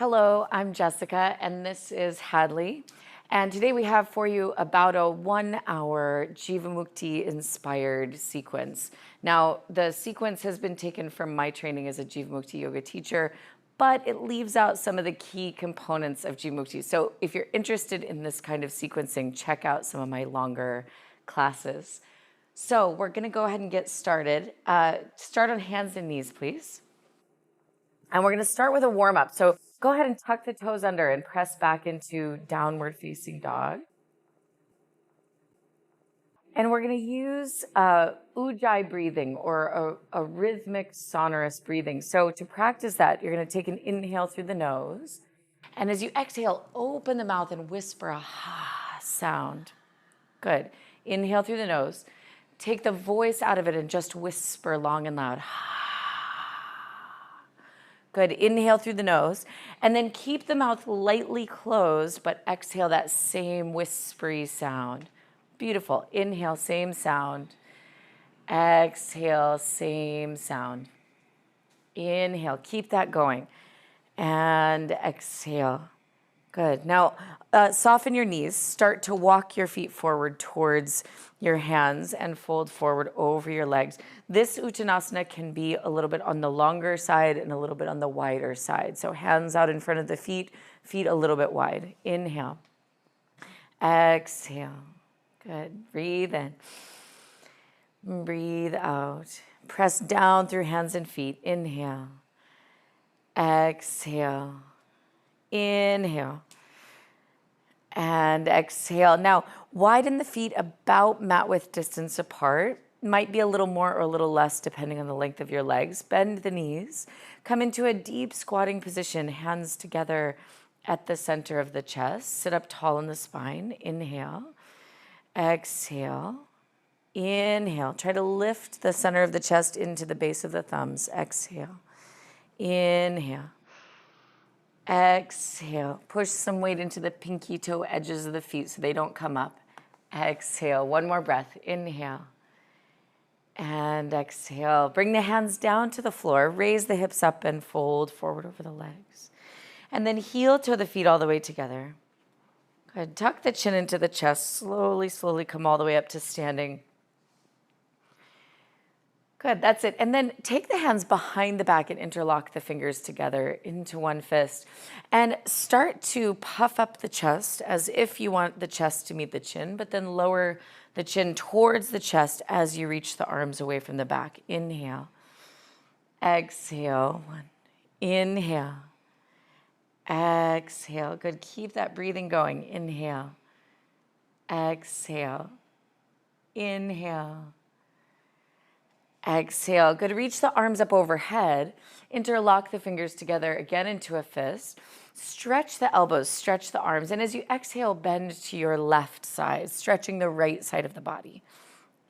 Hello, I'm Jessica, and this is Hadley. And today we have for you about a 1 hour Jivamukti inspired sequence. Now, the sequence has been taken from my training as a Jivamukti yoga teacher, but it leaves out some of the key components of Jivamukti. So if you're interested in this kind of sequencing, check out some of my longer classes. So we're going to go ahead and get started. Start on hands and knees, please. And we're going to start with a warm up. So go ahead and tuck the toes under and press back into downward facing dog. And we're going to use ujjayi breathing, or a rhythmic, sonorous breathing. So to practice that, you're going to take an inhale through the nose. And as you exhale, open the mouth and whisper a ha sound. Good. Inhale through the nose. Take the voice out of it and just whisper long and loud. Good. Inhale through the nose, and then keep the mouth lightly closed, but exhale that same whispery sound. Beautiful. Inhale, same sound. Exhale, same sound. Inhale, keep that going. And exhale. Good. Now, soften your knees. Start to walk your feet forward towards your hands and fold forward over your legs. This Uttanasana can be a little bit on the longer side and a little bit on the wider side. So hands out in front of the feet, feet a little bit wide. Inhale. Exhale. Good. Breathe in. Breathe out. Press down through hands and feet. Inhale. Exhale. Inhale. And exhale. Now, widen the feet about mat width distance apart. Might be a little more or a little less depending on the length of your legs. Bend the knees. Come into a deep squatting position, hands together at the center of the chest. Sit up tall in the spine. Inhale. Exhale. Inhale. Try to lift the center of the chest into the base of the thumbs. Exhale. Inhale. Exhale. Push some weight into the pinky toe edges of the feet so they don't come up. Exhale. One more breath. Inhale. And exhale. Bring the hands down to the floor. Raise the hips up and fold forward over the legs. And then heel toe the feet all the way together. Good. Tuck the chin into the chest. Slowly, slowly come all the way up to standing. Good, that's it. And then take the hands behind the back and interlock the fingers together into one fist. And start to puff up the chest as if you want the chest to meet the chin, but then lower the chin towards the chest as you reach the arms away from the back. Inhale. Exhale. One. Inhale. Exhale. Good. Keep that breathing going. Inhale. Exhale. Inhale. Exhale. Good. Reach the arms up overhead. Interlock the fingers together again into a fist. Stretch the elbows, stretch the arms. And as you exhale, bend to your left side, stretching the right side of the body.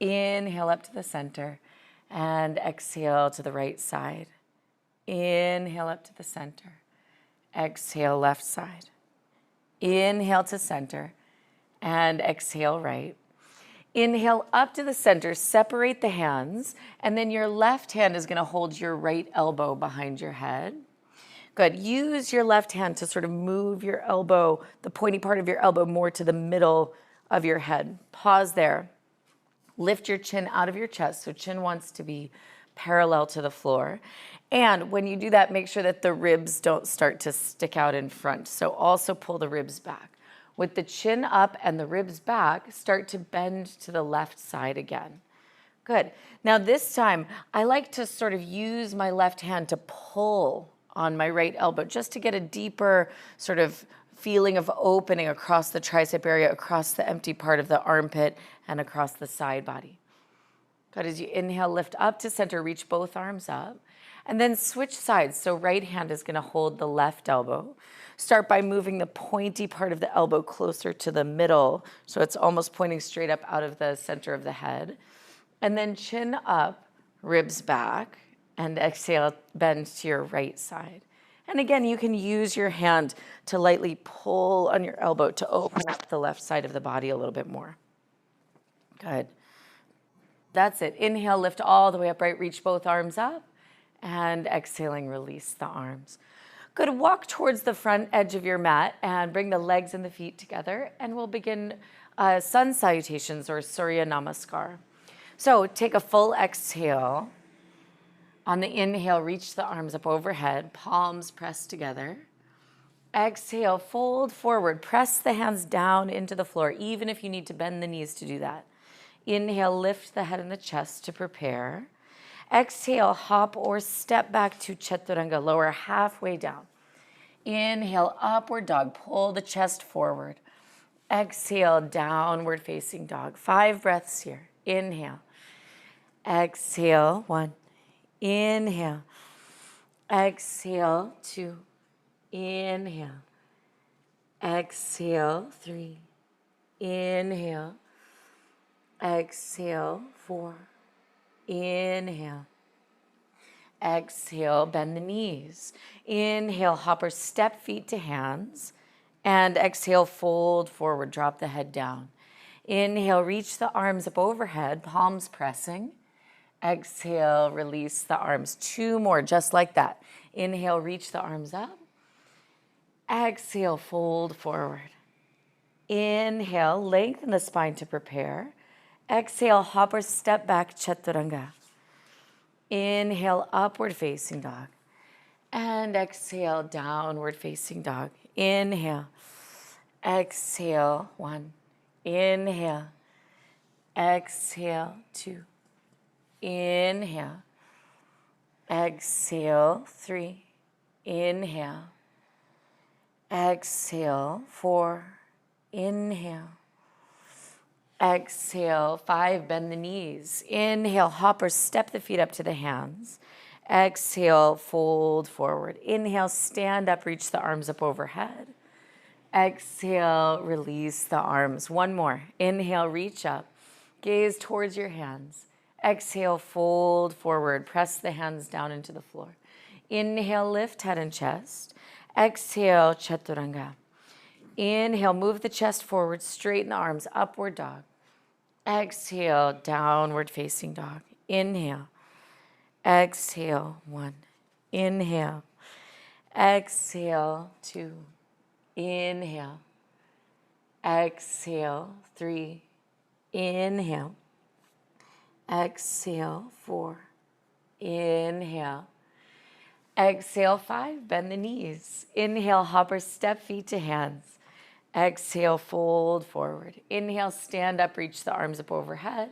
Inhale up to the center and exhale to the right side. Inhale up to the center. Exhale left side. Inhale to center and exhale right. Inhale up to the center, separate the hands, and then your left hand is going to hold your right elbow behind your head. Good. Use your left hand to sort of move your elbow, the pointy part of your elbow, more to the middle of your head. Pause there. Lift your chin out of your chest, so chin wants to be parallel to the floor. And when you do that, make sure that the ribs don't start to stick out in front. So also pull the ribs back. With the chin up and the ribs back, start to bend to the left side again. Good. Now this time, I like to sort of use my left hand to pull on my right elbow just to get a deeper sort of feeling of opening across the tricep area, across the empty part of the armpit, and across the side body. Good. As you inhale, lift up to center, reach both arms up, and then switch sides. So right hand is going to hold the left elbow. Start by moving the pointy part of the elbow closer to the middle, so it's almost pointing straight up out of the center of the head. And then chin up, ribs back, and exhale, bend to your right side. And again, you can use your hand to lightly pull on your elbow to open up the left side of the body a little bit more. Good. That's it. Inhale, lift all the way upright, reach both arms up, and exhaling, release the arms. Good. Walk towards the front edge of your mat and bring the legs and the feet together, and we'll begin sun salutations or Surya Namaskar. So take a full exhale. On the inhale, reach the arms up overhead, palms pressed together. Exhale, fold forward, press the hands down into the floor, even if you need to bend the knees to do that. Inhale, lift the head and the chest to prepare. Exhale, hop or step back to Chaturanga, lower halfway down. Inhale, upward dog, pull the chest forward. Exhale, downward facing dog. 5 breaths here. Inhale. Exhale, 1. Inhale. Exhale, 2. Inhale. Exhale, 3. Inhale. Exhale, 4. Inhale. Exhale, bend the knees. Inhale, hop or step feet to hands. And exhale, fold forward, drop the head down. Inhale, reach the arms up overhead, palms pressing. Exhale, release the arms. 2 more, just like that. Inhale, reach the arms up. Exhale, fold forward. Inhale, lengthen the spine to prepare. Exhale, hop or step back, Chaturanga. Inhale, upward facing dog. And exhale, downward facing dog. Inhale. Exhale, 1. Inhale. Exhale, 2. Inhale. Exhale, 3. Inhale. Exhale, 4. Inhale. Exhale, 5. Bend the knees. Inhale, hop or step the feet up to the hands. Exhale, fold forward. Inhale, stand up, reach the arms up overhead. Exhale, release the arms. 1 more. Inhale, reach up. Gaze towards your hands. Exhale, fold forward. Press the hands down into the floor. Inhale, lift head and chest. Exhale, Chaturanga. Inhale, move the chest forward, straighten the arms, upward dog. Exhale, downward facing dog. Inhale. Exhale, 1. Inhale. Exhale, 2. Inhale. Exhale, 3. Inhale. Exhale, 4. Inhale. Exhale, 5. Bend the knees. Inhale, hop or step feet to hands. Exhale, fold forward. Inhale, stand up, reach the arms up overhead.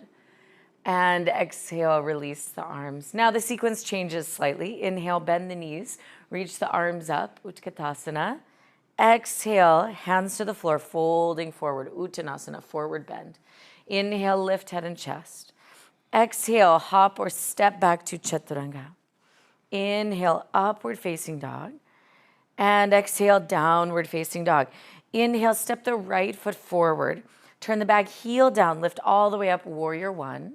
And exhale, release the arms. Now the sequence changes slightly. Inhale, bend the knees, reach the arms up, Utkatasana. Exhale, hands to the floor, folding forward, Uttanasana, forward bend. Inhale, lift head and chest. Exhale, hop or step back to Chaturanga. Inhale, upward facing dog. And exhale, downward facing dog. Inhale, step the right foot forward. Turn the back heel down, lift all the way up, warrior 1.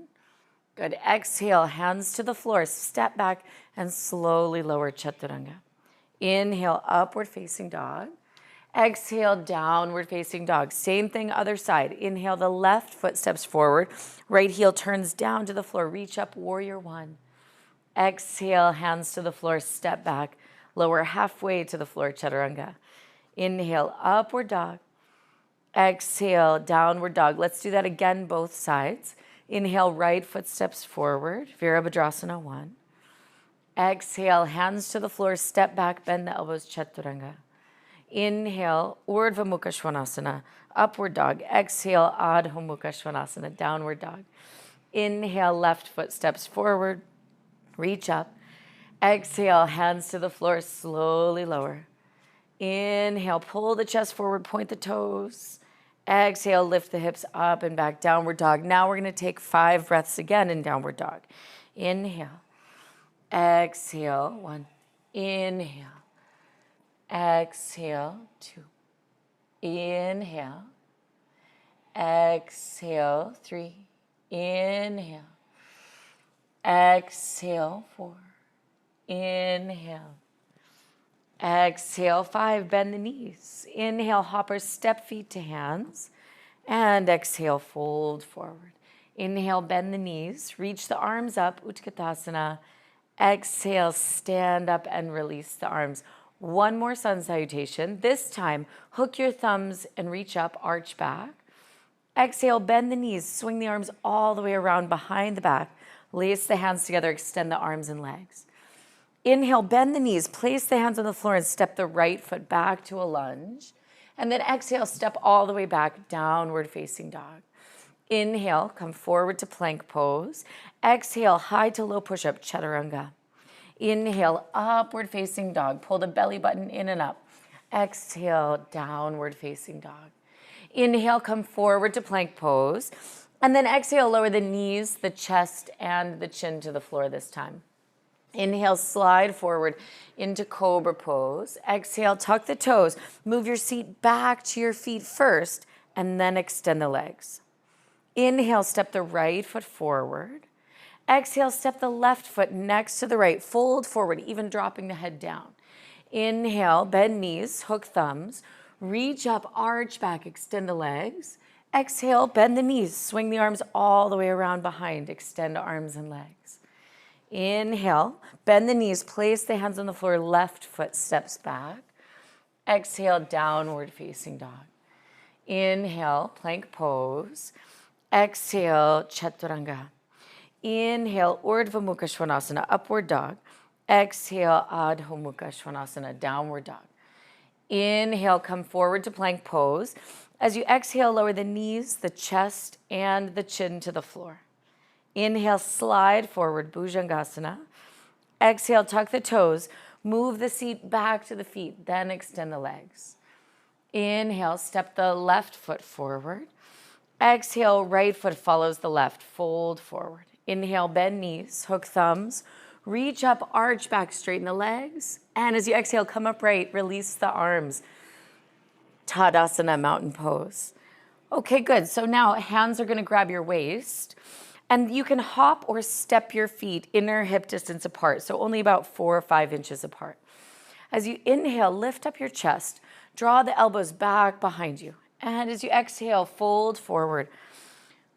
Good. Exhale, hands to the floor, step back and slowly lower Chaturanga. Inhale, upward facing dog. Exhale, downward facing dog. Same thing, other side. Inhale, the left foot steps forward. Right heel turns down to the floor. Reach up, warrior 1. Exhale, hands to the floor, step back. Lower halfway to the floor, Chaturanga. Inhale, upward dog. Exhale, downward dog. Let's do that again, both sides. Inhale, right foot steps forward, Virabhadrasana 1. Exhale, hands to the floor, step back, bend the elbows, Chaturanga. Inhale, Urdhva Mukha Svanasana, upward dog. Exhale, Adho Mukha Svanasana, downward dog. Inhale, left foot steps forward, reach up. Exhale, hands to the floor, slowly lower. Inhale, pull the chest forward, point the toes. Exhale, lift the hips up and back, downward dog. Now we're going to take 5 breaths again in downward dog. Inhale. Exhale, 1. Inhale. Exhale, 2. Inhale. Exhale, 3. Inhale. Exhale, 4. Inhale. Exhale, 5. Bend the knees. Inhale, hop or step feet to hands. And exhale, fold forward. Inhale, bend the knees. Reach the arms up, Utkatasana. Exhale, stand up and release the arms. One more sun salutation. This time, hook your thumbs and reach up, arch back. Exhale, bend the knees, swing the arms all the way around behind the back. Lace the hands together, extend the arms and legs. Inhale, bend the knees, place the hands on the floor and step the right foot back to a lunge. And then exhale, step all the way back, downward facing dog. Inhale, come forward to plank pose. Exhale, high to low push-up, chaturanga. Inhale, upward facing dog. Pull the belly button in and up. Exhale, downward facing dog. Inhale, come forward to plank pose. And then exhale, lower the knees, the chest, and the chin to the floor this time. Inhale, slide forward into cobra pose. Exhale, tuck the toes. Move your seat back to your feet first, and then extend the legs. Inhale, step the right foot forward. Exhale, step the left foot next to the right. Fold forward, even dropping the head down. Inhale, bend knees, hook thumbs. Reach up, arch back, extend the legs. Exhale, bend the knees, swing the arms all the way around behind, extend arms and legs. Inhale, bend the knees, place the hands on the floor, left foot steps back. Exhale, downward facing dog. Inhale, plank pose. Exhale, chaturanga. Inhale, Urdhva Mukha Svanasana, upward dog. Exhale, Adho Mukha Svanasana, downward dog. Inhale, come forward to plank pose. As you exhale, lower the knees, the chest, and the chin to the floor. Inhale, slide forward, Bhujangasana. Exhale, tuck the toes. Move the seat back to the feet, then extend the legs. Inhale, step the left foot forward. Exhale, right foot follows the left, fold forward. Inhale, bend knees, hook thumbs. Reach up, arch back, straighten the legs. And as you exhale, come upright, release the arms. Tadasana, mountain pose. Okay, good. So now hands are going to grab your waist. And you can hop or step your feet inner hip distance apart, so only about 4 or 5 inches apart. As you inhale, lift up your chest. Draw the elbows back behind you. And as you exhale, fold forward.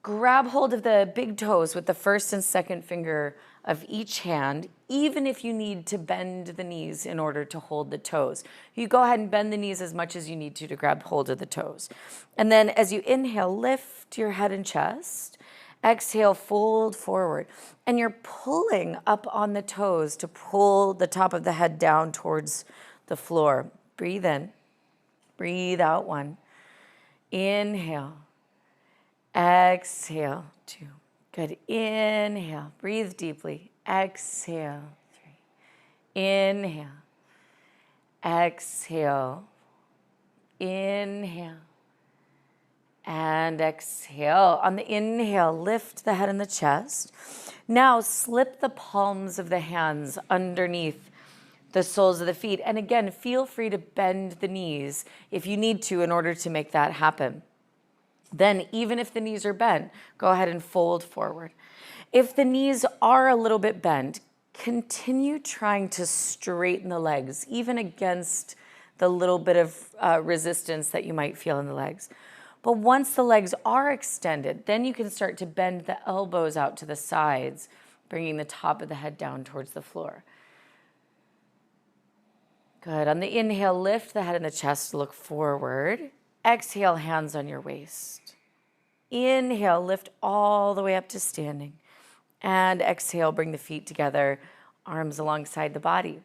Grab hold of the big toes with the first and second finger of each hand, even if you need to bend the knees in order to hold the toes. You go ahead and bend the knees as much as you need to grab hold of the toes. And then as you inhale, lift your head and chest. Exhale, fold forward. And you're pulling up on the toes to pull the top of the head down towards the floor. Breathe in. Breathe out 1. Inhale. Exhale, 2. Good. Inhale. Breathe deeply. Exhale, 3. Inhale. Exhale. Inhale. And exhale. On the inhale, lift the head and the chest. Now slip the palms of the hands underneath the soles of the feet. And again, feel free to bend the knees if you need to in order to make that happen. Then even if the knees are bent, go ahead and fold forward. If the knees are a little bit bent, continue trying to straighten the legs, even against the little bit of resistance that you might feel in the legs. But once the legs are extended, then you can start to bend the elbows out to the sides, bringing the top of the head down towards the floor. Good. On the inhale, lift the head and the chest, look forward. Exhale, hands on your waist. Inhale, lift all the way up to standing. And exhale, bring the feet together, arms alongside the body.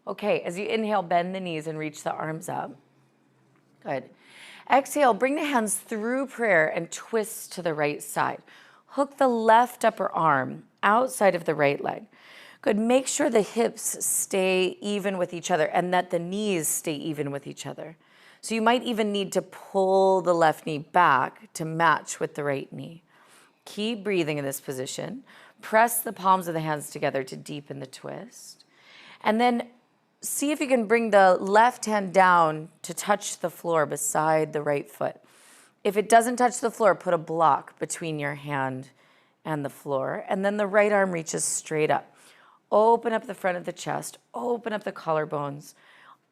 Okay, as you inhale, bend the knees and reach the arms up. Good. Exhale, bring the hands through prayer and twist to the right side. Hook the left upper arm outside of the right leg. Good. Make sure the hips stay even with each other and that the knees stay even with each other. So you might even need to pull the left knee back to match with the right knee. Keep breathing in this position. Press the palms of the hands together to deepen the twist. And then see if you can bring the left hand down to touch the floor beside the right foot. If it doesn't touch the floor, put a block between your hand and the floor. And then the right arm reaches straight up. Open up the front of the chest. Open up the collarbones.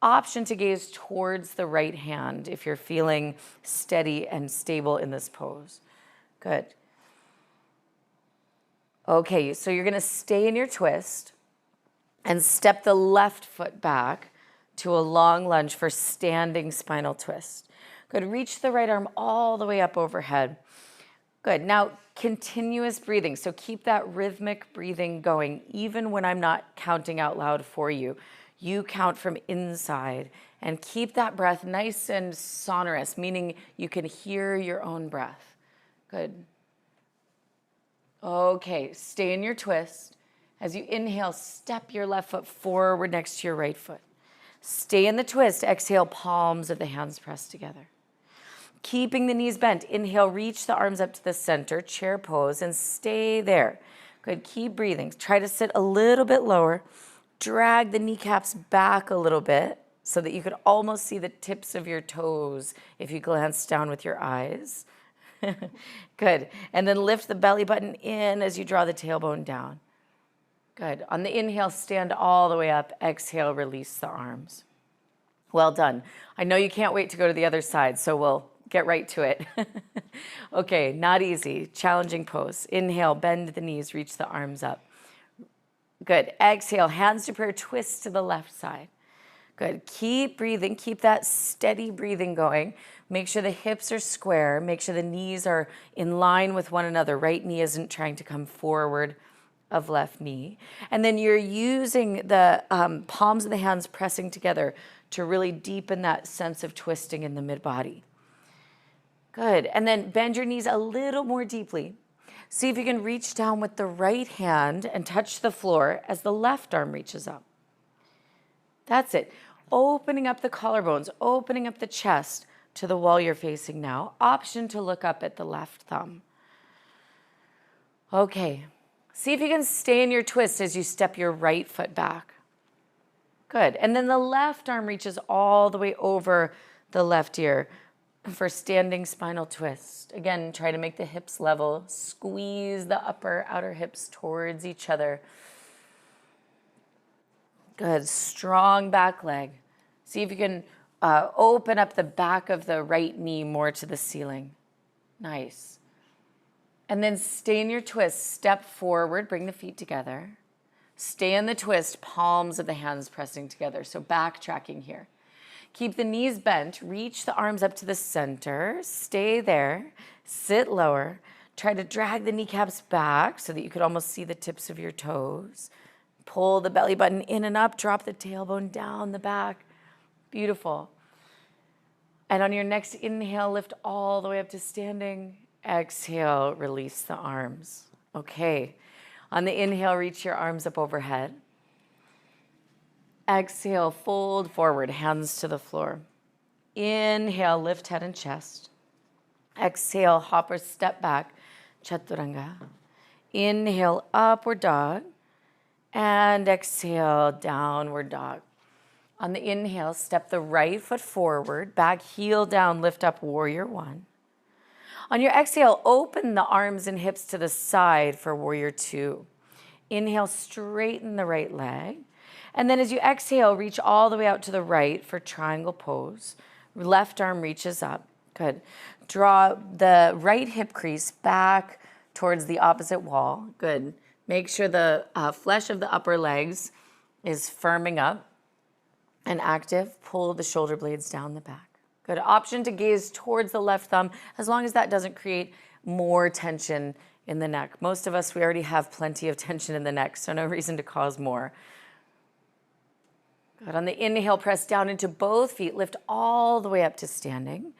Option to gaze towards the right hand if you're feeling steady and stable in this pose. Good. Okay, so you're going to stay in your twist and step the left foot back to a long lunge for standing spinal twist. Good. Reach the right arm all the way up overhead. Good. Now, continuous breathing. So keep that rhythmic breathing going, even when I'm not counting out loud for you. You count from inside and keep that breath nice and sonorous, meaning you can hear your own breath. Good. Okay, stay in your twist. As you inhale, step your left foot forward next to your right foot. Stay in the twist. Exhale, palms of the hands pressed together. Keeping the knees bent. Inhale, reach the arms up to the center, chair pose, and stay there. Good, keep breathing. Try to sit a little bit lower. Drag the kneecaps back a little bit so that you could almost see the tips of your toes if you glance down with your eyes. Good. And then lift the belly button in as you draw the tailbone down. Good. On the inhale, stand all the way up. Exhale, release the arms. Well done. I know you can't wait to go to the other side, so we'll get right to it. Okay, not easy. Challenging pose. Inhale, bend the knees, reach the arms up. Good. Exhale, hands to prayer, twist to the left side. Good. Keep breathing. Keep that steady breathing going. Make sure the hips are square. Make sure the knees are in line with one another. Right knee isn't trying to come forward of left knee. And then you're using the palms of the hands pressing together to really deepen that sense of twisting in the mid-body. Good. And then bend your knees a little more deeply. See if you can reach down with the right hand and touch the floor as the left arm reaches up. That's it. Opening up the collarbones, opening up the chest to the wall you're facing now. Option to look up at the left thumb. Okay. See if you can stay in your twist as you step your right foot back. Good. And then the left arm reaches all the way over the left ear for standing spinal twist. Again, try to make the hips level. Squeeze the upper outer hips towards each other. Good. Strong back leg. See if you can open up the back of the right knee more to the ceiling. Nice. And then stay in your twist. Step forward. Bring the feet together. Stay in the twist. Palms of the hands pressing together. So backtracking here. Keep the knees bent. Reach the arms up to the center. Stay there. Sit lower. Try to drag the kneecaps back so that you could almost see the tips of your toes. Pull the belly button in and up. Drop the tailbone down the back. Beautiful. And on your next inhale, lift all the way up to standing. Exhale, release the arms. Okay. On the inhale, reach your arms up overhead. Exhale, fold forward, hands to the floor. Inhale, lift head and chest. Exhale, hop or step back, chaturanga. Inhale, upward dog. And exhale, downward dog. On the inhale, step the right foot forward, back heel down, lift up, warrior one. On your exhale, open the arms and hips to the side for warrior two. Inhale, straighten the right leg. And then as you exhale, reach all the way out to the right for triangle pose. Left arm reaches up. Good. Draw the right hip crease back towards the opposite wall. Good. Make sure the flesh of the upper legs is firming up and active. Pull the shoulder blades down the back. Good. Option to gaze towards the left thumb as long as that doesn't create more tension in the neck. Most of us, we already have plenty of tension in the neck, so no reason to cause more. Good. On the inhale, press down into both feet. Lift all the way up to standing.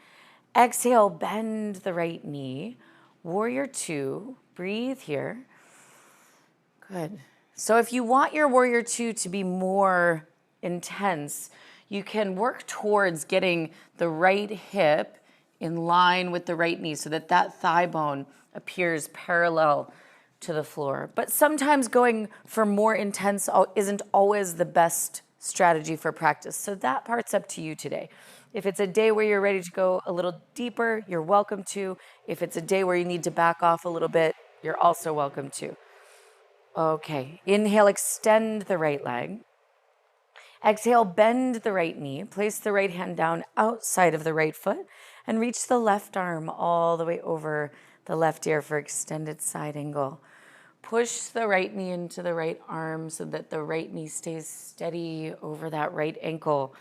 Exhale, bend the right knee. Warrior two. Breathe here. Good. So if you want your warrior two to be more intense, you can work towards getting the right hip in line with the right knee so that that thigh bone appears parallel to the floor. But sometimes going for more intense isn't always the best strategy for practice. So that part's up to you today. If it's a day where you're ready to go a little deeper, you're welcome to. If it's a day where you need to back off a little bit, you're also welcome to. Okay, inhale, extend the right leg. Exhale, bend the right knee. Place the right hand down outside of the right foot and reach the left arm all the way over the left ear for extended side angle. Push the right knee into the right arm so that the right knee stays steady over that right ankle.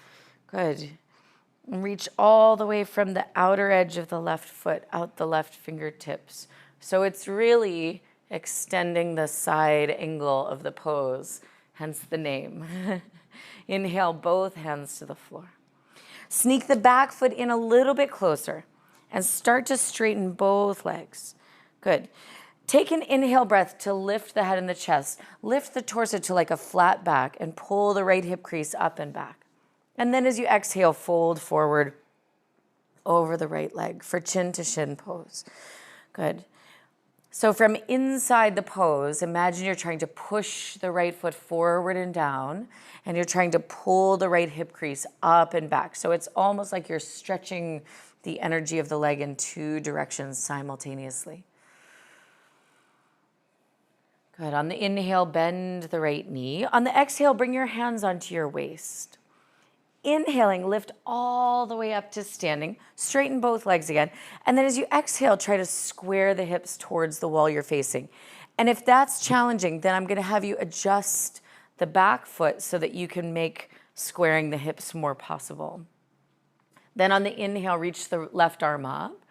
Good. And reach all the way from the outer edge of the left foot out the left fingertips. So it's really extending the side angle of the pose, hence the name. Inhale, both hands to the floor. Sneak the back foot in a little bit closer and start to straighten both legs. Good. Take an inhale breath to lift the head and the chest. Lift the torso to like a flat back and pull the right hip crease up and back. And then as you exhale, fold forward over the right leg for chin to shin pose. Good. So from inside the pose, imagine you're trying to push the right foot forward and down, and you're trying to pull the right hip crease up and back. So it's almost like you're stretching the energy of the leg in two directions simultaneously. Good. On the inhale, bend the right knee. On the exhale, bring your hands onto your waist. Inhaling, lift all the way up to standing. Straighten both legs again. And then as you exhale, try to square the hips towards the wall you're facing. And if that's challenging, then I'm going to have you adjust the back foot so that you can make squaring the hips more possible. Then on the inhale, reach the left arm up.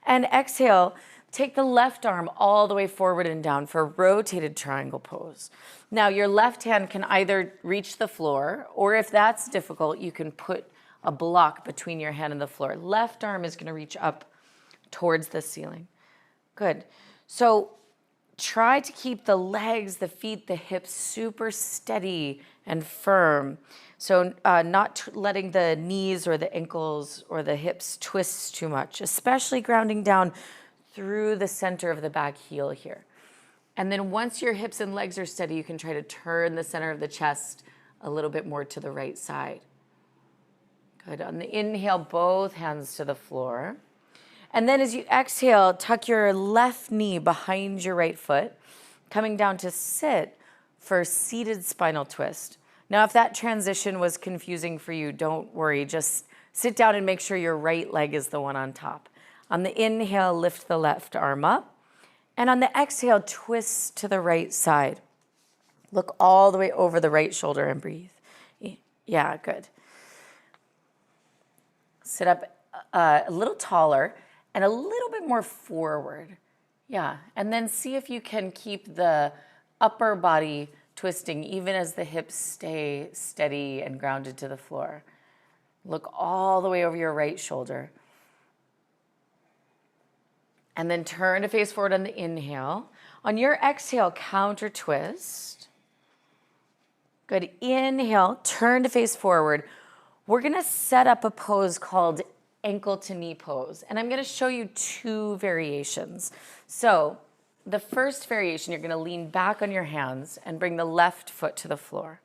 And exhale, take the left arm all the way forward and down for a rotated triangle pose. Now, your left hand can either reach the floor, or if that's difficult, you can put a block between your hand and the floor. Left arm is going to reach up towards the ceiling. Good. So try to keep the legs, the feet, the hips super steady and firm. So not letting the knees or the ankles or the hips twist too much, especially grounding down through the center of the back heel here. And then once your hips and legs are steady, you can try to turn the center of the chest a little bit more to the right side. Good. On the inhale, both hands to the floor. And then as you exhale, tuck your left knee behind your right foot, coming down to sit for seated spinal twist. Now, if that transition was confusing for you, don't worry. Just sit down and make sure your right leg is the one on top. On the inhale, lift the left arm up. And on the exhale, twist to the right side. Look all the way over the right shoulder and breathe. Yeah, good. Sit up a little taller and a little bit more forward. Yeah, and then see if you can keep the upper body twisting even as the hips stay steady and grounded to the floor. Look all the way over your right shoulder. And then turn to face forward on the inhale. On your exhale, counter twist. Good. Inhale, turn to face forward. We're going to set up a pose called ankle to knee pose. And I'm going to show you two variations. So the first variation, you're going to lean back on your hands and bring the left foot to the floor.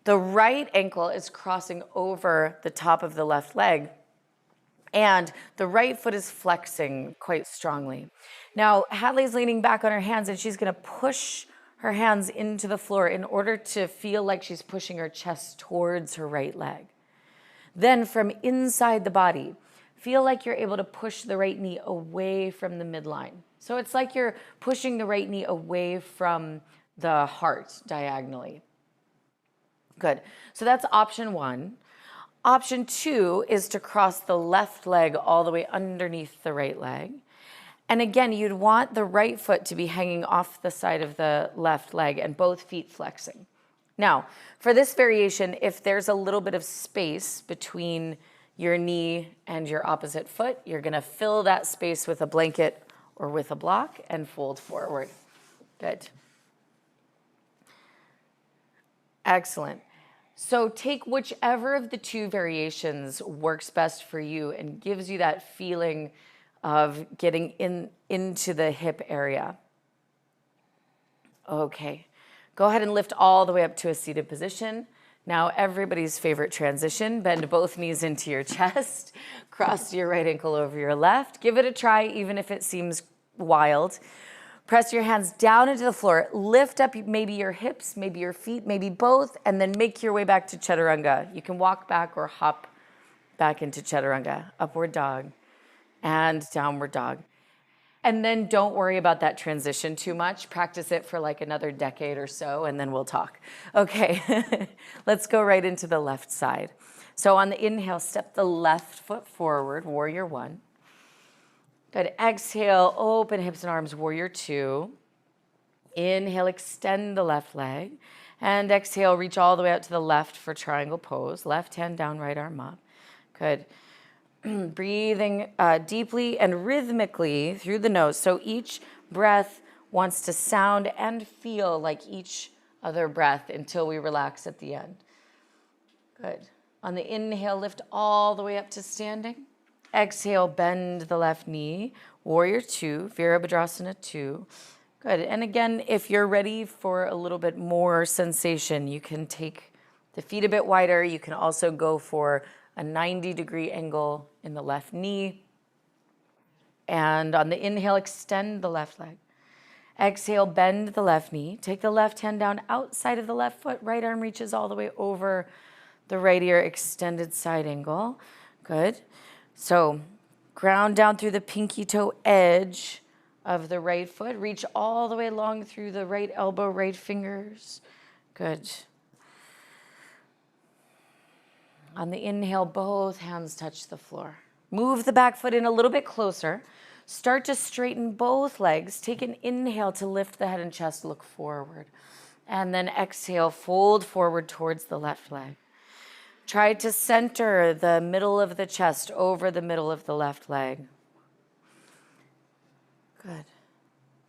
The right ankle is crossing over the top of the left leg. And the right foot is flexing quite strongly. Now, Hadley's leaning back on her hands, and she's going to push her hands into the floor in order to feel like she's pushing her chest towards her right leg. Then from inside the body, feel like you're able to push the right knee away from the midline. So it's like you're pushing the right knee away from the heart diagonally. Good. So that's option one. Option two is to cross the left leg all the way underneath the right leg. And again, you'd want the right foot to be hanging off the side of the left leg and both feet flexing. Now, for this variation, if there's a little bit of space between your knee and your opposite foot, you're going to fill that space with a blanket or with a block and fold forward. Good. Excellent. So take whichever of the two variations works best for you and gives you that feeling of getting into the hip area. Okay, go ahead and lift all the way up to a seated position. Now everybody's favorite transition, bend both knees into your chest, cross your right ankle over your left. Give it a try even if it seems wild. Press your hands down into the floor. Lift up maybe your hips, maybe your feet, maybe both, and then make your way back to chaturanga. You can walk back or hop back into chaturanga. Upward dog and downward dog. And then don't worry about that transition too much. Practice it for like another decade or so, and then we'll talk. Okay, let's go right into the left side. So on the inhale, step the left foot forward, warrior one. Good, exhale, open hips and arms, warrior two. Inhale, extend the left leg. And exhale, reach all the way out to the left for triangle pose. Left hand down, right arm up. Good. Breathing deeply and rhythmically through the nose. So each breath wants to sound and feel like each other breath until we relax at the end. Good. On the inhale, lift all the way up to standing. Exhale, bend the left knee. Warrior two, Virabhadrasana two. Good. And again, if you're ready for a little bit more sensation, you can take the feet a bit wider. You can also go for a 90-degree angle in the left knee. And on the inhale, extend the left leg. Exhale, bend the left knee. Take the left hand down outside of the left foot. Right arm reaches all the way over the right ear, extended side angle. Good. So ground down through the pinky toe edge of the right foot. Reach all the way long through the right elbow, right fingers. Good. On the inhale, both hands touch the floor. Move the back foot in a little bit closer. Start to straighten both legs. Take an inhale to lift the head and chest, look forward. And then exhale, fold forward towards the left leg. Try to center the middle of the chest over the middle of the left leg. Good.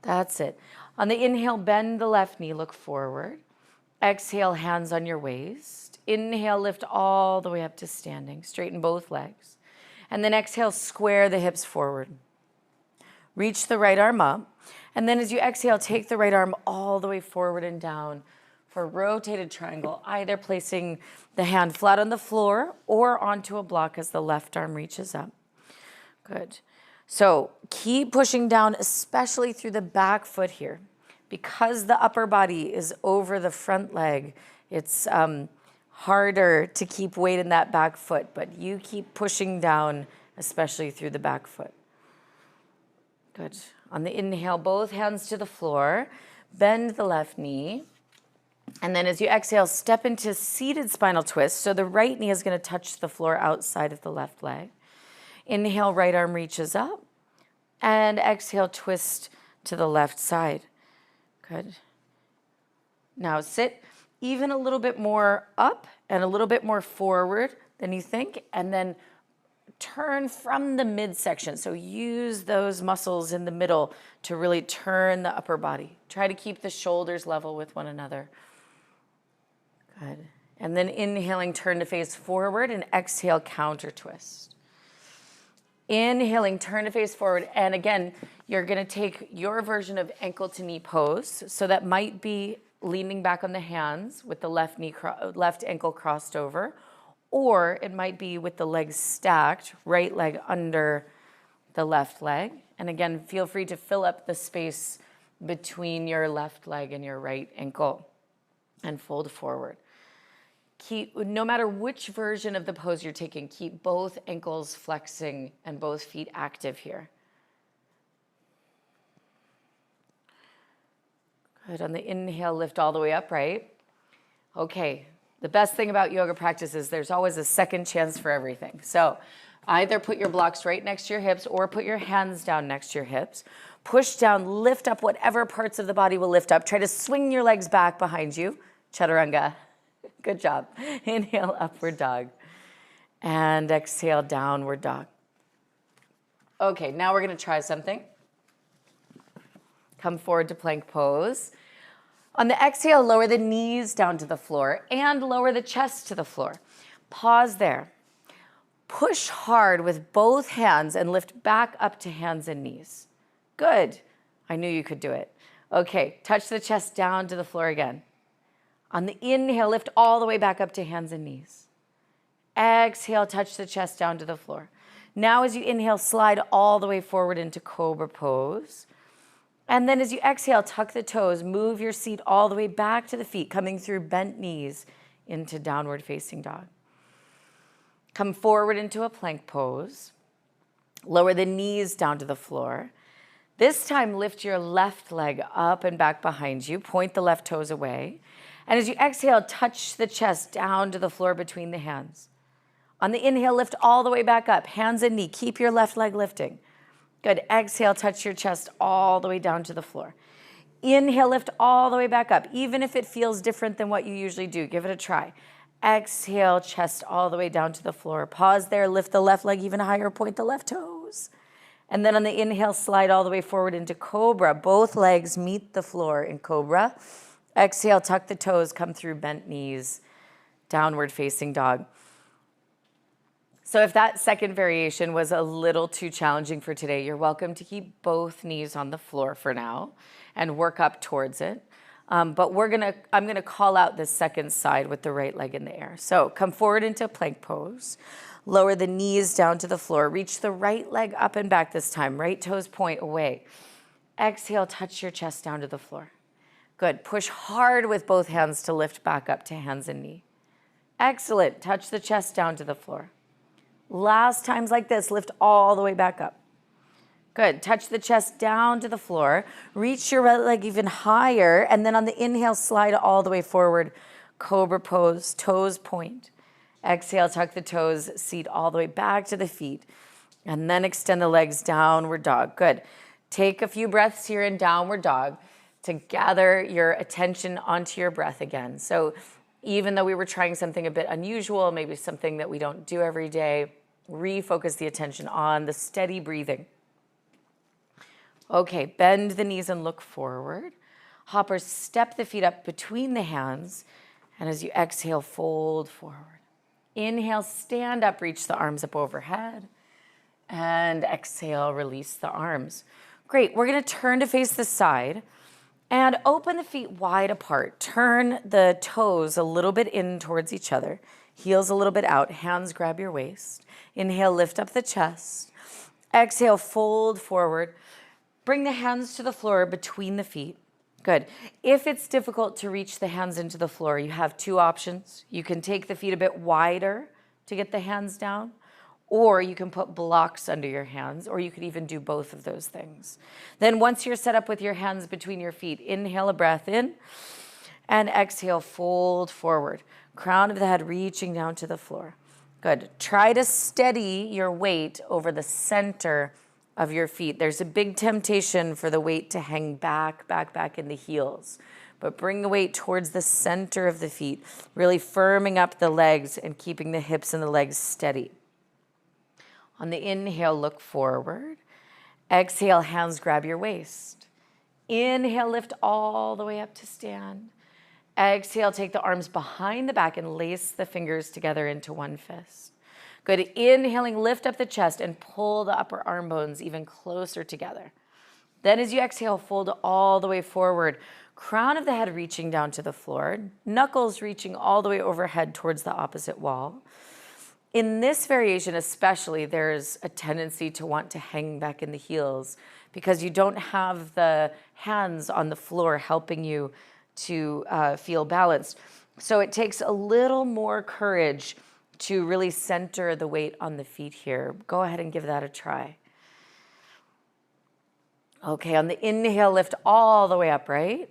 That's it. On the inhale, bend the left knee, look forward. Exhale, hands on your waist. Inhale, lift all the way up to standing. Straighten both legs. And then exhale, square the hips forward. Reach the right arm up. And then as you exhale, take the right arm all the way forward and down for rotated triangle, either placing the hand flat on the floor or onto a block as the left arm reaches up. Good. So keep pushing down, especially through the back foot here. Because the upper body is over the front leg, it's harder to keep weight in that back foot, but you keep pushing down, especially through the back foot. Good. On the inhale, both hands to the floor, bend the left knee, and then as you exhale, step into seated spinal twist. So the right knee is going to touch the floor outside of the left leg. Inhale, right arm reaches up, and exhale, twist to the left side. Good. Now sit even a little bit more up and a little bit more forward than you think, and then turn from the midsection. So use those muscles in the middle to really turn the upper body. Try to keep the shoulders level with one another. Good. And then inhaling, turn to face forward, and exhale, counter twist. Inhaling, turn to face forward. And again, you're going to take your version of ankle to knee pose. So that might be leaning back on the hands with the left ankle crossed over, or it might be with the legs stacked, right leg under the left leg. And again, feel free to fill up the space between your left leg and your right ankle and fold forward. No matter which version of the pose you're taking, keep both ankles flexing and both feet active here. Good. On the inhale, lift all the way upright. Okay. The best thing about yoga practice is there's always a second chance for everything. So either put your blocks right next to your hips or put your hands down next to your hips. Push down, lift up whatever parts of the body will lift up. Try to swing your legs back behind you. Chaturanga. Good job. Inhale, upward dog. And exhale, downward dog. Okay, now we're going to try something. Come forward to plank pose. On the exhale, lower the knees down to the floor and lower the chest to the floor. Pause there. Push hard with both hands and lift back up to hands and knees. Good. I knew you could do it. Okay, touch the chest down to the floor again. On the inhale, lift all the way back up to hands and knees. Exhale, touch the chest down to the floor. Now as you inhale, slide all the way forward into cobra pose. And then as you exhale, tuck the toes, move your seat all the way back to the feet, coming through bent knees into downward facing dog. Come forward into a plank pose. Lower the knees down to the floor. This time, lift your left leg up and back behind you. Point the left toes away. And as you exhale, touch the chest down to the floor between the hands. On the inhale, lift all the way back up, hands and knee. Keep your left leg lifting. Good. Exhale, touch your chest all the way down to the floor. Inhale, lift all the way back up. Even if it feels different than what you usually do, give it a try. Exhale, chest all the way down to the floor. Pause there, lift the left leg even higher, point the left toes. And then on the inhale, slide all the way forward into cobra. Both legs meet the floor in cobra. Exhale, tuck the toes, come through bent knees, downward facing dog. So if that second variation was a little too challenging for today, you're welcome to keep both knees on the floor for now and work up towards it. But I'm gonna call out this second side with the right leg in the air. So come forward into plank pose. Lower the knees down to the floor. Reach the right leg up and back this time. Right toes point away. Exhale, touch your chest down to the floor. Good. Push hard with both hands to lift back up to hands and knee. Excellent. Touch the chest down to the floor. Last times like this, lift all the way back up. Good. Touch the chest down to the floor. Reach your right leg even higher. And then on the inhale, slide all the way forward. Cobra pose, toes point. Exhale, tuck the toes, seat all the way back to the feet. And then extend the legs, downward dog. Good. Take a few breaths here in downward dog to gather your attention onto your breath again. So even though we were trying something a bit unusual, maybe something that we don't do every day, refocus the attention on the steady breathing. Okay, bend the knees and look forward. Hoppers, step the feet up between the hands. And as you exhale, fold forward. Inhale, stand up, reach the arms up overhead. And exhale, release the arms. Great, we're gonna turn to face the side and open the feet wide apart. Turn the toes a little bit in towards each other. Heels a little bit out, hands grab your waist. Inhale, lift up the chest. Exhale, fold forward. Bring the hands to the floor between the feet. Good. If it's difficult to reach the hands into the floor, you have two options. You can take the feet a bit wider to get the hands down, or you can put blocks under your hands, or you could even do both of those things. Then once you're set up with your hands between your feet, inhale a breath in, and exhale, fold forward. Crown of the head reaching down to the floor. Good. Try to steady your weight over the center of your feet. There's a big temptation for the weight to hang back in the heels. But bring the weight towards the center of the feet, really firming up the legs and keeping the hips and the legs steady. On the inhale, look forward. Exhale, hands grab your waist. Inhale, lift all the way up to stand. Exhale, take the arms behind the back and lace the fingers together into one fist. Good. Inhaling, lift up the chest and pull the upper arm bones even closer together. Then as you exhale, fold all the way forward. Crown of the head reaching down to the floor. Knuckles reaching all the way overhead towards the opposite wall. In this variation especially, there's a tendency to want to hang back in the heels because you don't have the hands on the floor helping you to feel balanced. So it takes a little more courage to really center the weight on the feet here. Go ahead and give that a try. Okay, on the inhale, lift all the way up, right?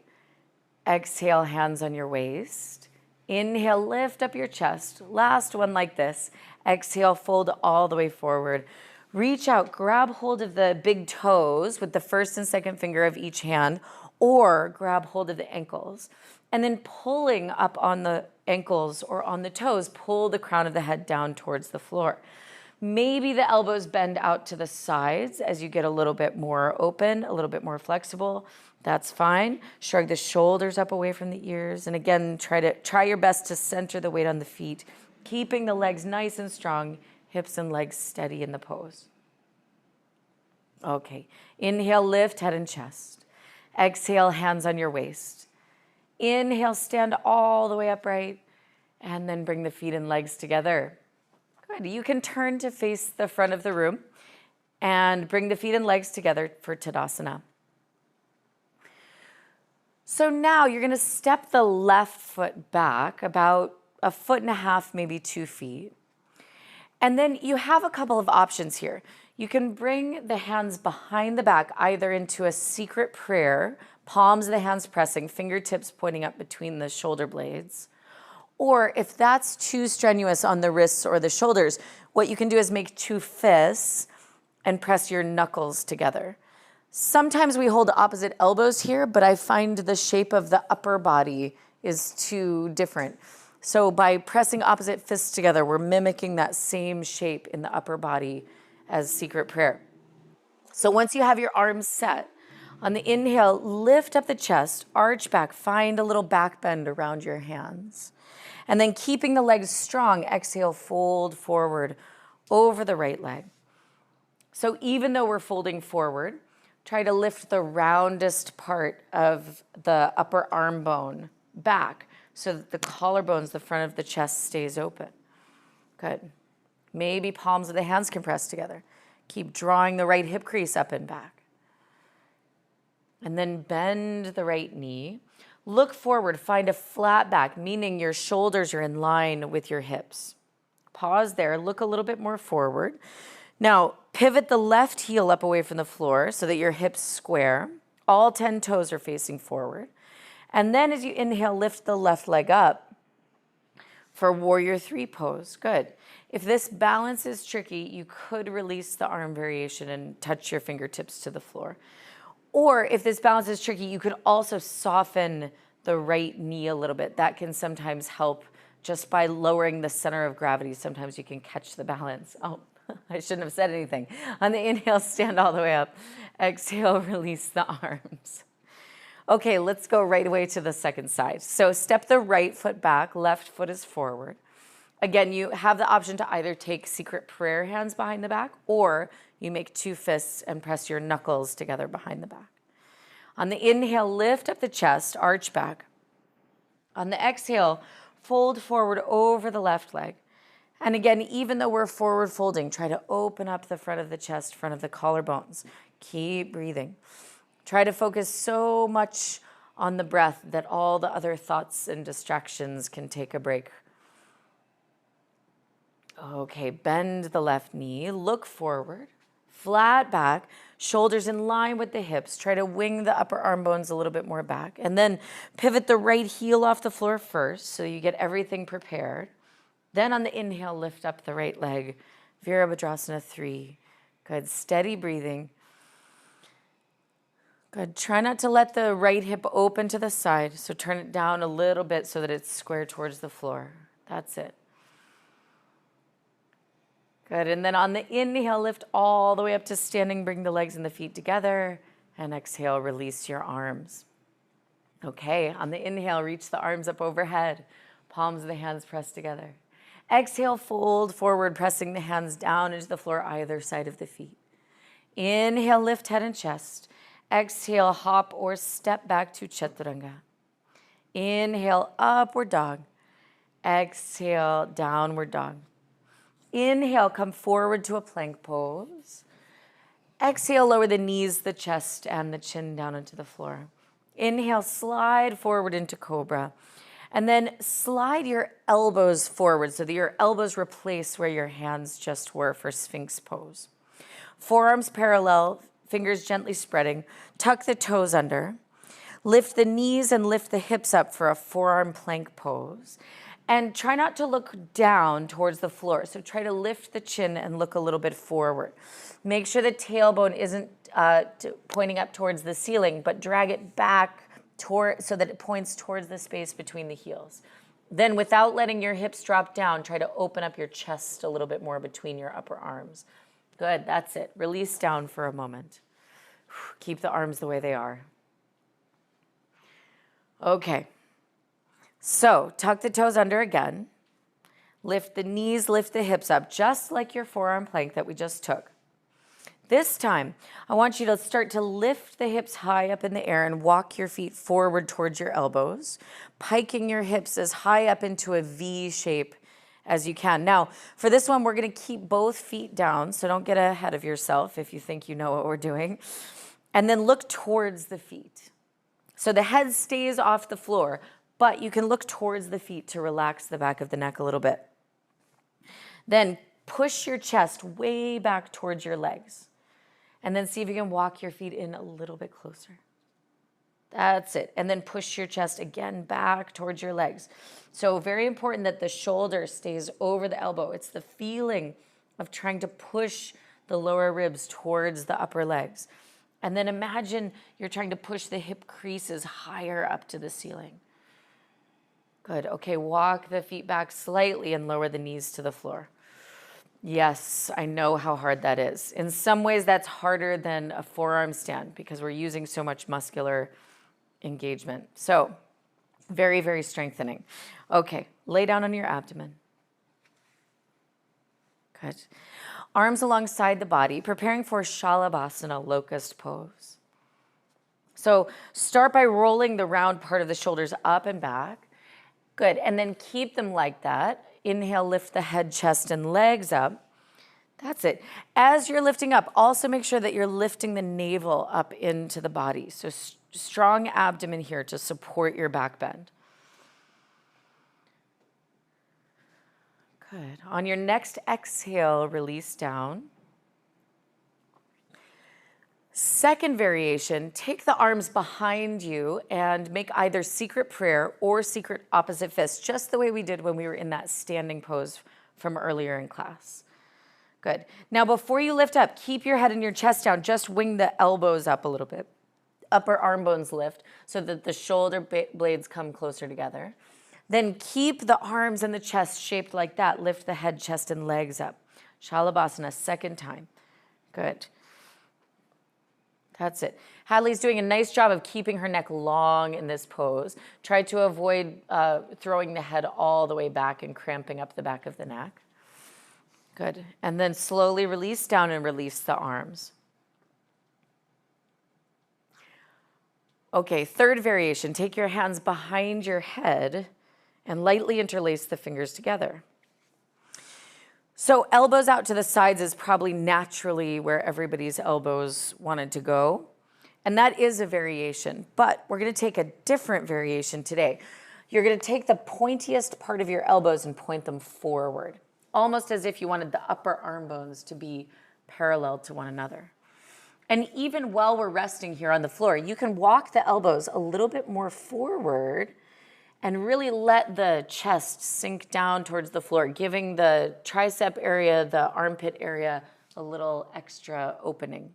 Exhale, hands on your waist. Inhale, lift up your chest. Last one like this. Exhale, fold all the way forward. Reach out, grab hold of the big toes with the first and second finger of each hand, or grab hold of the ankles. And then pulling up on the ankles or on the toes, pull the crown of the head down towards the floor. Maybe the elbows bend out to the sides as you get a little bit more open, a little bit more flexible. That's fine. Shrug the shoulders up away from the ears. And again, try your best to center the weight on the feet, keeping the legs nice and strong, hips and legs steady in the pose. Okay, inhale, lift head and chest. Exhale, hands on your waist. Inhale, stand all the way upright, and then bring the feet and legs together. Good. You can turn to face the front of the room and bring the feet and legs together for Tadasana. So now you're going to step the left foot back about 1.5 feet, maybe 2 feet. And then you have a couple of options here. You can bring the hands behind the back, either into a secret prayer, palms of the hands pressing, fingertips pointing up between the shoulder blades. Or if that's too strenuous on the wrists or the shoulders, what you can do is make two fists and press your knuckles together. Sometimes we hold opposite elbows here, but I find the shape of the upper body is too different. So by pressing opposite fists together, we're mimicking that same shape in the upper body as secret prayer. So once you have your arms set, on the inhale, lift up the chest, arch back, find a little back bend around your hands. And then keeping the legs strong, exhale, fold forward over the right leg. So even though we're folding forward, try to lift the roundest part of the upper arm bone back so that the collarbones, the front of the chest, stays open. Good. Maybe palms of the hands can press together. Keep drawing the right hip crease up and back. And then bend the right knee. Look forward, find a flat back, meaning your shoulders are in line with your hips. Pause there, look a little bit more forward. Now, pivot the left heel up away from the floor so that your hips square. All 10 toes are facing forward. And then as you inhale, lift the left leg up for warrior three pose. Good. If this balance is tricky, you could release the arm variation and touch your fingertips to the floor. Or if this balance is tricky, you could also soften the right knee a little bit. That can sometimes help just by lowering the center of gravity. Sometimes you can catch the balance. Oh, I shouldn't have said anything. On the inhale, stand all the way up. Exhale, release the arms. Okay, let's go right away to the second side. So step the right foot back, left foot is forward. Again, you have the option to either take secret prayer hands behind the back, or you make two fists and press your knuckles together behind the back. On the inhale, lift up the chest, arch back. On the exhale, fold forward over the left leg. And again, even though we're forward folding, try to open up the front of the chest, front of the collarbones. Keep breathing. Try to focus so much on the breath that all the other thoughts and distractions can take a break. Okay, bend the left knee, look forward, flat back, shoulders in line with the hips. Try to wing the upper arm bones a little bit more back. And then pivot the right heel off the floor first so you get everything prepared. Then on the inhale, lift up the right leg, Virabhadrasana 3. Good, steady breathing. Good, try not to let the right hip open to the side. So turn it down a little bit so that it's square towards the floor. That's it. Good, and then on the inhale, lift all the way up to standing, bring the legs and the feet together, and exhale, release your arms. Okay, on the inhale, reach the arms up overhead, palms of the hands pressed together. Exhale, fold forward, pressing the hands down into the floor, either side of the feet. Inhale, lift head and chest. Exhale, hop or step back to chaturanga. Inhale, upward dog. Exhale, downward dog. Inhale, come forward to a plank pose. Exhale, lower the knees, the chest, and the chin down into the floor. Inhale, slide forward into cobra. And then slide your elbows forward so that your elbows replace where your hands just were for Sphinx pose. Forearms parallel, fingers gently spreading. Tuck the toes under. Lift the knees and lift the hips up for a forearm plank pose. And try not to look down towards the floor. So try to lift the chin and look a little bit forward. Make sure the tailbone isn't pointing up towards the ceiling, but drag it back so that it points towards the space between the heels. Then without letting your hips drop down, try to open up your chest a little bit more between your upper arms. Good, that's it. Release down for a moment. Keep the arms the way they are. Okay. So tuck the toes under again. Lift the knees, lift the hips up, just like your forearm plank that we just took. This time, I want you to start to lift the hips high up in the air and walk your feet forward towards your elbows, piking your hips as high up into a V shape as you can. Now, for this one, we're going to keep both feet down, so don't get ahead of yourself if you think you know what we're doing. And then look towards the feet. So the head stays off the floor, but you can look towards the feet to relax the back of the neck a little bit. Then Push your chest way back towards your legs. And then see if you can walk your feet in a little bit closer. That's it. And then push your chest again back towards your legs. So very important that the shoulder stays over the elbow. It's the feeling of trying to push the lower ribs towards the upper legs. And then imagine you're trying to push the hip creases higher up to the ceiling. Good. Okay, walk the feet back slightly and lower the knees to the floor. Yes, I know how hard that is. In some ways, that's harder than a forearm stand because we're using so much muscular engagement. So, very, very strengthening. Okay, lay down on your abdomen. Good. Arms alongside the body, preparing for Shalabhasana, locust pose. So, start by rolling the round part of the shoulders up and back. Good, and then keep them like that. Inhale, lift the head, chest, and legs up. That's it. As you're lifting up, also make sure that you're lifting the navel up into the body. So strong abdomen here to support your back bend. Good. On your next exhale, release down. Second variation, take the arms behind you and make either secret prayer or secret opposite fist, just the way we did when we were in that standing pose from earlier in class. Good. Now, before you lift up, keep your head and your chest down. Just wing the elbows up a little bit. Upper arm bones lift so that the shoulder blades come closer together. Then keep the arms and the chest shaped like that. Lift the head, chest, and legs up. Shalabhasana, second time. Good. That's it. Hadley's doing a nice job of keeping her neck long in this pose. Try to avoid throwing the head all the way back and cramping up the back of the neck. Good. And then slowly release down and release the arms. Okay, third variation. Take your hands behind your head and lightly interlace the fingers together. So elbows out to the sides is probably naturally where everybody's elbows wanted to go. And that is a variation, but we're gonna take a different variation today. You're gonna take the pointiest part of your elbows and point them forward, almost as if you wanted the upper arm bones to be parallel to one another. And even while we're resting here on the floor, you can walk the elbows a little bit more forward and really let the chest sink down towards the floor, giving the tricep area, the armpit area, a little extra opening.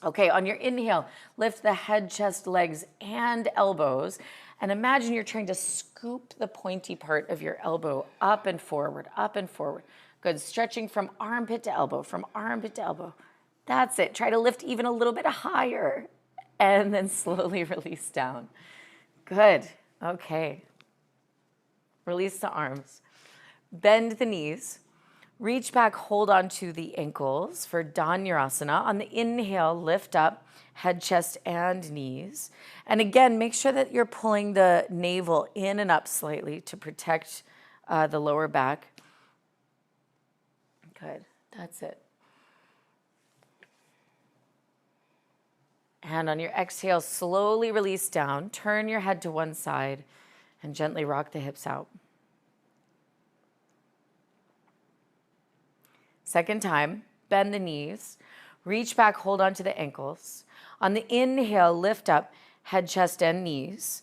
Okay, on your inhale, lift the head, chest, legs, and elbows. And imagine you're trying to scoop the pointy part of your elbow up and forward, up and forward. Good, stretching from armpit to elbow, from armpit to elbow. That's it. Try to lift even a little bit higher and then slowly release down. Good. Okay. Release the arms. Bend the knees. Reach back, hold on to the ankles for Dhanurasana. On the inhale, lift up, head, chest, and knees. And again, make sure that you're pulling the navel in and up slightly to protect the lower back. Good. That's it. And on your exhale, slowly release down. Turn your head to one side and gently rock the hips out. Second time, bend the knees. Reach back, hold on to the ankles. On the inhale, lift up, head, chest, and knees.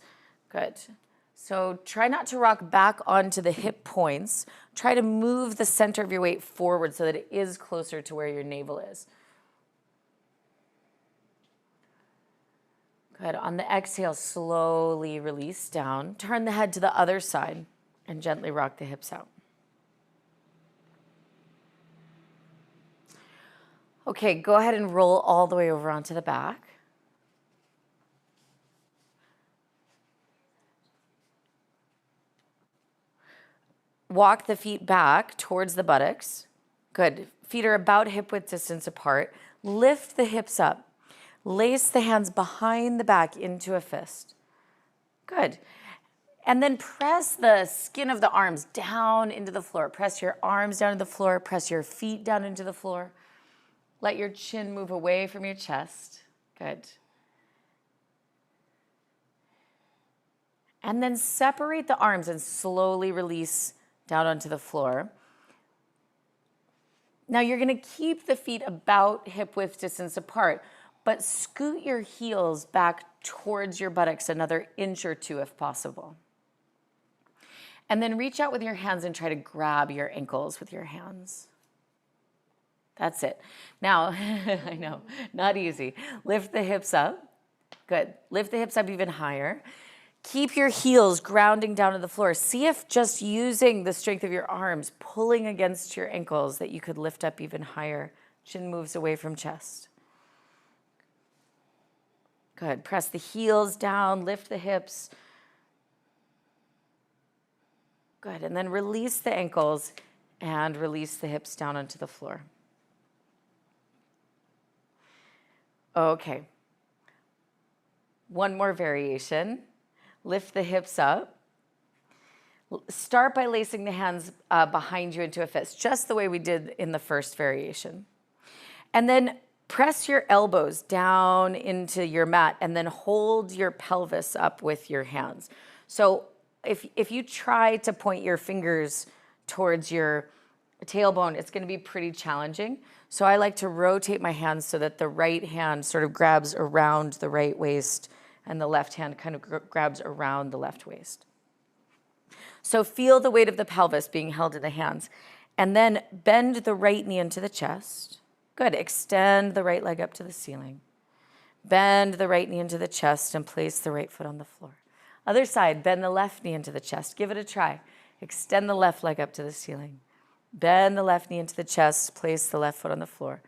Good. So try not to rock back onto the hip points. Try to move the center of your weight forward so that it is closer to where your navel is. Good. On the exhale, slowly release down. Turn the head to the other side and gently rock the hips out. Okay, go ahead and roll all the way over onto the back. Walk the feet back towards the buttocks. Good. Feet are about hip width distance apart. Lift the hips up. Lace the hands behind the back into a fist. Good. And then press the skin of the arms down into the floor. Press your arms down to the floor. Press your feet down into the floor. Let your chin move away from your chest. Good. And then separate the arms and slowly release down onto the floor. Now you're going to keep the feet about hip width distance apart, but scoot your heels back towards your buttocks another inch or two if possible. And then reach out with your hands and try to grab your ankles with your hands. That's it. Now, I know, not easy. Lift the hips up. Good. Lift the hips up even higher. Keep your heels grounding down to the floor. See if just using the strength of your arms, pulling against your ankles, that you could lift up even higher. Chin moves away from chest. Good. Press the heels down, lift the hips. Good. And then release the ankles and release the hips down onto the floor. Okay. One more variation. Lift the hips up. Start by lacing the hands behind you into a fist, just the way we did in the first variation. And then press your elbows down into your mat and then hold your pelvis up with your hands. So if you try to point your fingers towards your tailbone, it's going to be pretty challenging. So I like to rotate my hands so that the right hand sort of grabs around the right waist and the left hand kind of grabs around the left waist. So feel the weight of the pelvis being held in the hands. And then bend the right knee into the chest. Good. Extend the right leg up to the ceiling. Bend the right knee into the chest and place the right foot on the floor. Other side, bend the left knee into the chest. Give it a try. Extend the left leg up to the ceiling. Bend the left knee into the chest. Place the left foot on the floor.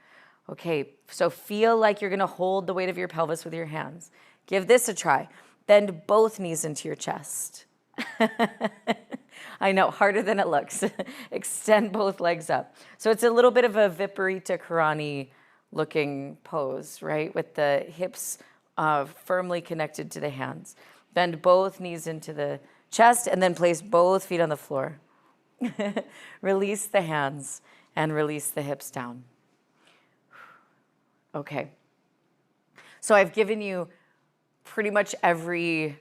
Okay, so feel like you're going to hold the weight of your pelvis with your hands. Give this a try. Bend both knees into your chest. I know, harder than it looks. Extend both legs up. So it's a little bit of a Viparita Karani looking pose, right? With the hips firmly connected to the hands. Bend both knees into the chest and then place both feet on the floor. Release the hands and release the hips down. Okay. So I've given you pretty much every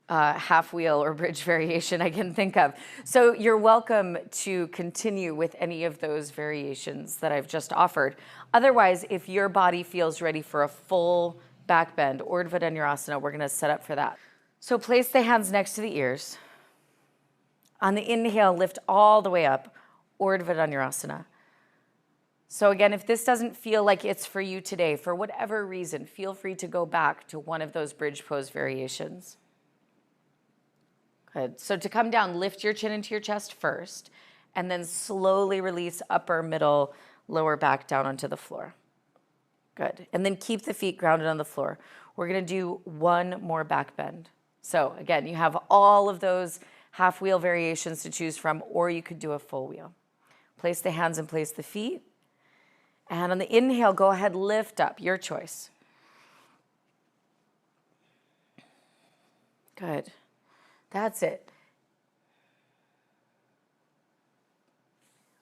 half wheel or bridge variation I can think of. So you're welcome to continue with any of those variations that I've just offered. Otherwise, if your body feels ready for a full back bend, Urdhva Dhanurasana, we're going to set up for that. So place the hands next to the ears. On the inhale, lift all the way up, Urdhva Dhanurasana. So again, if this doesn't feel like it's for you today, for whatever reason, feel free to go back to one of those bridge pose variations. Good. So to come down, lift your chin into your chest first, and then slowly release upper, middle, lower back down onto the floor. Good. And then keep the feet grounded on the floor. We're going to do one more back bend. So again, you have all of those half wheel variations to choose from, or you could do a full wheel. Place the hands and place the feet. And on the inhale, go ahead, lift up, your choice. Good. That's it.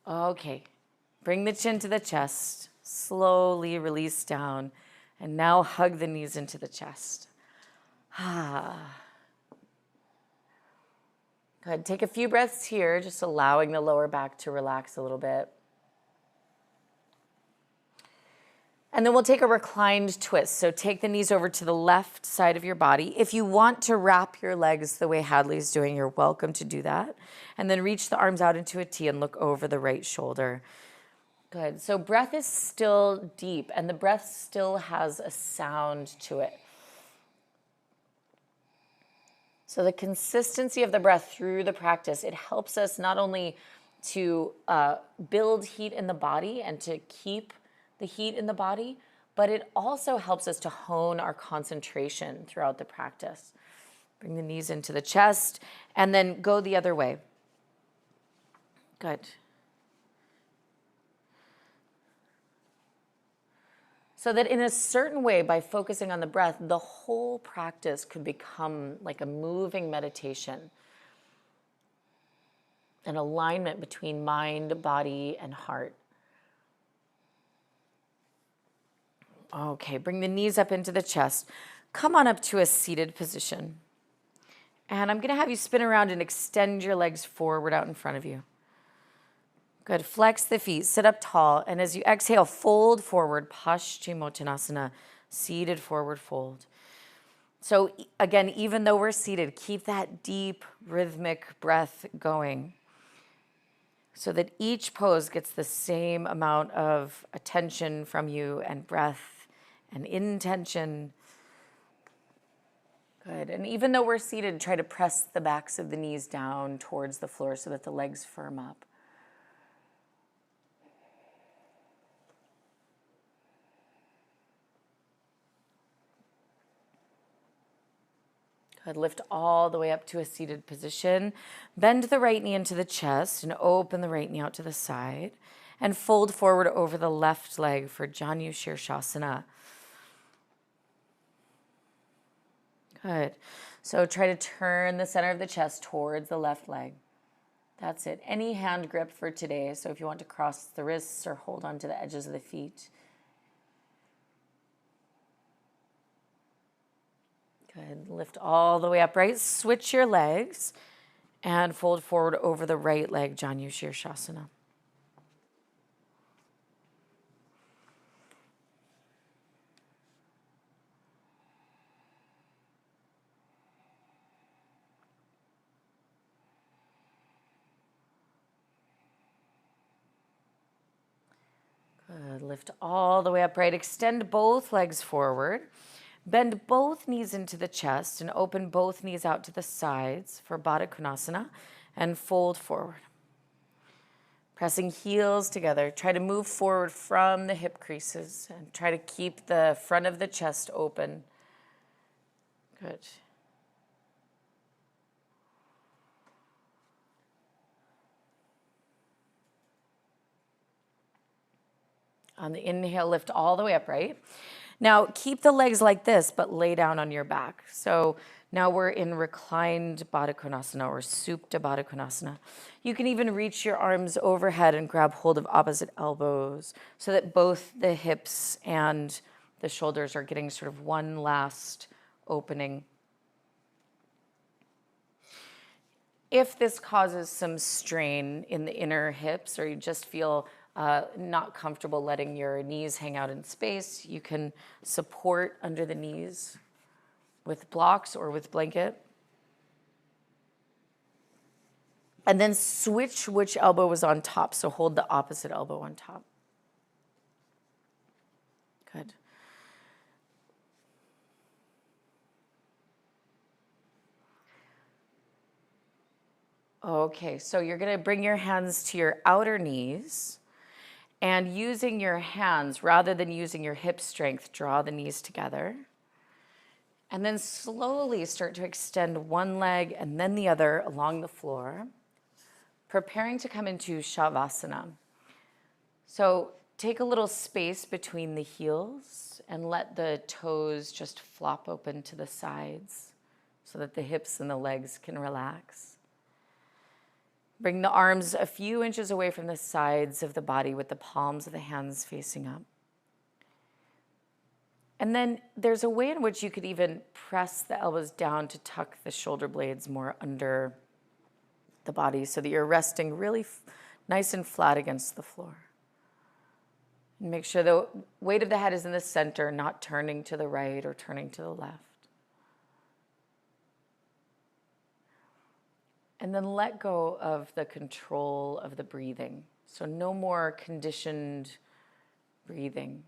Okay. Bring the chin to the chest. Slowly release down. And now hug the knees into the chest. Good. Take a few breaths here, just allowing the lower back to relax a little bit. And then we'll take a reclined twist. So take the knees over to the left side of your body. If you want to wrap your legs the way Hadley's doing, you're welcome to do that. And then reach the arms out into a T and look over the right shoulder. Good. So breath is still deep and the breath still has a sound to it. So the consistency of the breath through the practice, it helps us not only to build heat in the body and to keep the heat in the body, but it also helps us to hone our concentration throughout the practice. Bring the knees into the chest and then go the other way. Good. So that in a certain way, by focusing on the breath, the whole practice could become like a moving meditation, an alignment between mind, body, and heart. Okay, bring the knees up into the chest. Come on up to a seated position. And I'm going to have you spin around and extend your legs forward out in front of you. Good. Flex the feet, sit up tall, and as you exhale, fold forward, Paschimottanasana, seated forward fold. So again, even though we're seated, keep that deep rhythmic breath going so that each pose gets the same amount of attention from you and breath and intention. Good. And even though we're seated, try to press the backs of the knees down towards the floor so that the legs firm up. Good. Lift all the way up to a seated position. Bend the right knee into the chest and open the right knee out to the side. And fold forward over the left leg for Janu Shirshasana. Good. So try to turn the center of the chest towards the left leg. That's it. Any hand grip for today. So if you want to cross the wrists or hold on to the edges of the feet. Good. Lift all the way upright. Switch your legs and fold forward over the right leg, Janu Shirshasana. Good. Lift all the way upright. Extend both legs forward. Bend both knees into the chest and open both knees out to the sides for Baddha Konasana and fold forward. Pressing heels together. Try to move forward from the hip creases and try to keep the front of the chest open. Good. On the inhale, lift all the way upright. Now, keep the legs like this, but lay down on your back. So now we're in reclined Baddha Konasana or Supta Baddha Konasana. You can even reach your arms overhead and grab hold of opposite elbows so that both the hips and the shoulders are getting sort of one last opening. If this causes some strain in the inner hips or you just feel not comfortable letting your knees hang out in space, you can support under the knees with blocks or with blanket. And then switch which elbow was on top. So hold the opposite elbow on top. Good. Okay, so you're going to bring your hands to your outer knees. And using your hands, rather than using your hip strength, draw the knees together. And then slowly start to extend one leg and then the other along the floor, preparing to come into Shavasana. So take a little space between the heels and let the toes just flop open to the sides so that the hips and the legs can relax. Bring the arms a few inches away from the sides of the body with the palms of the hands facing up. And then there's a way in which you could even press the elbows down to tuck the shoulder blades more under the body so that you're resting really nice and flat against the floor. And make sure the weight of the head is in the center, not turning to the right or turning to the left. And then let go of the control of the breathing. So no more conditioned breathing.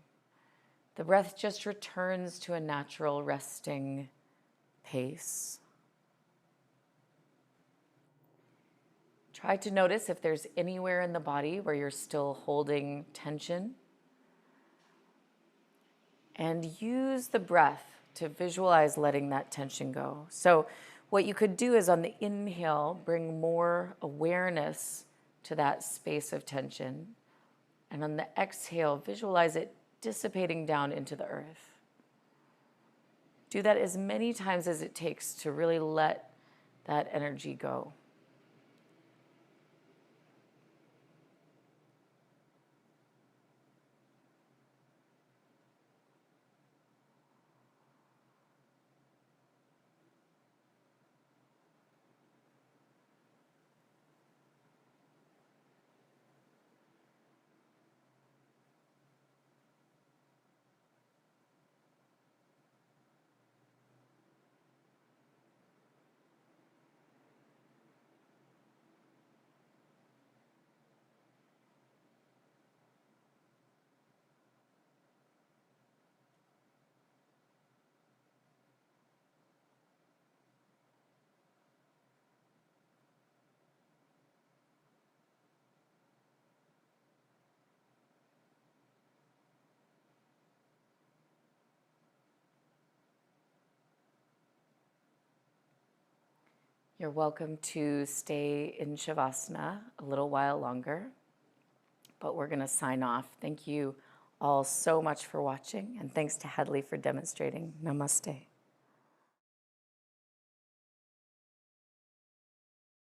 The breath just returns to a natural resting pace. Try to notice if there's anywhere in the body where you're still holding tension. And use the breath to visualize letting that tension go. So what you could do is on the inhale, bring more awareness to that space of tension. And on the exhale, visualize it dissipating down into the earth. Do that as many times as it takes to really let that energy go. You're welcome to stay in Shavasana a little while longer, but we're going to sign off. Thank you all so much for watching, and thanks to Hadley for demonstrating. Namaste.